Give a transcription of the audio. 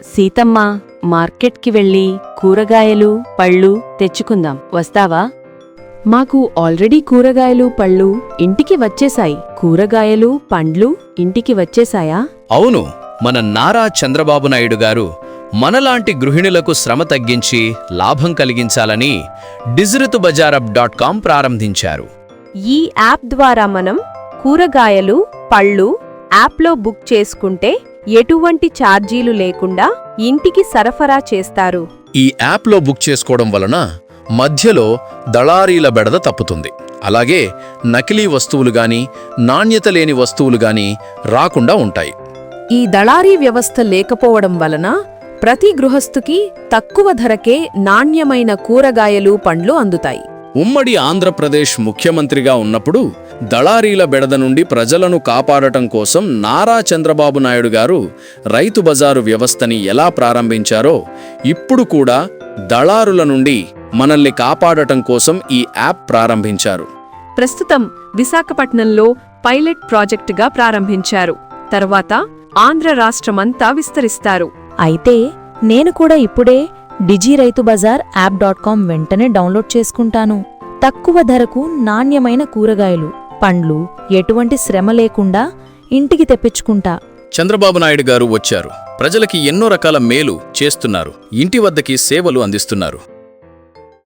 సీతమ్మ, మార్కెట్కి వెళ్ళి కూరగాయలు, పళ్ళు తెచ్చుకుందాం, వస్తావా? మాకు ఆల్రెడీ కూరగాయలు, పళ్ళు ఇంటికి వచ్చేశాయి. కూరగాయలు, పండ్లు ఇంటికి వచ్చేశాయా? అవును, మన నారా చంద్రబాబు నాయుడు గారు మనలాంటి గృహిణులకు శ్రమ తగ్గించి లాభం కలిగించాలని DigiRituBazaar.com ప్రారంభించారు. ఈ యాప్ ద్వారా మనం కూరగాయలు, పళ్ళు యాప్లో బుక్ చేసుకుంటే ఎటువంటి ఛార్జీలు లేకుండా ఇంటికి సరఫరా చేస్తారు. ఈ యాప్లో బుక్ చేసుకోవడం వలన మధ్యలో దళారీల బెడద తప్పుతుంది. అలాగే నకిలీ వస్తువులు గాని, నాణ్యత లేని వస్తువులు గాని రాకుండా ఉంటాయి. ఈ దళారీ వ్యవస్థ లేకపోవడం వలన ప్రతి గృహస్థుకి తక్కువ ధరకే నాణ్యమైన కూరగాయలు, పండ్లు అందుతాయి. ఉమ్మడి ఆంధ్రప్రదేశ్ ముఖ్యమంత్రిగా ఉన్నప్పుడు దళారీల బెడద నుండి ప్రజలను కాపాడటం కోసం నారా చంద్రబాబు నాయుడు గారు రైతు బజారు వ్యవస్థని ఎలా ప్రారంభించారో ఇప్పుడు కూడా దళారుల నుండి మనల్ని కాపాడటం కోసం ఈ యాప్ ప్రారంభించారు. ప్రస్తుతం విశాఖపట్నంలో పైలట్ ప్రాజెక్టుగా ప్రారంభించారు. తర్వాత ఆంధ్ర రాష్ట్రమంతా విస్తరిస్తారు. అయితే నేను కూడా ఇప్పుడే DigiRituBazaar.com వెంటనే డౌన్లోడ్ చేసుకుంటాను. తక్కువ ధరకు నాణ్యమైన కూరగాయలు, పండ్లు ఎటువంటి శ్రమ లేకుండా ఇంటికి తెప్పించుకుంటా. చంద్రబాబు నాయుడు గారు వచ్చారు. ప్రజలకి ఎన్నో రకాల మేలు చేస్తున్నారు. ఇంటి వద్దకి సేవలు అందిస్తున్నారు.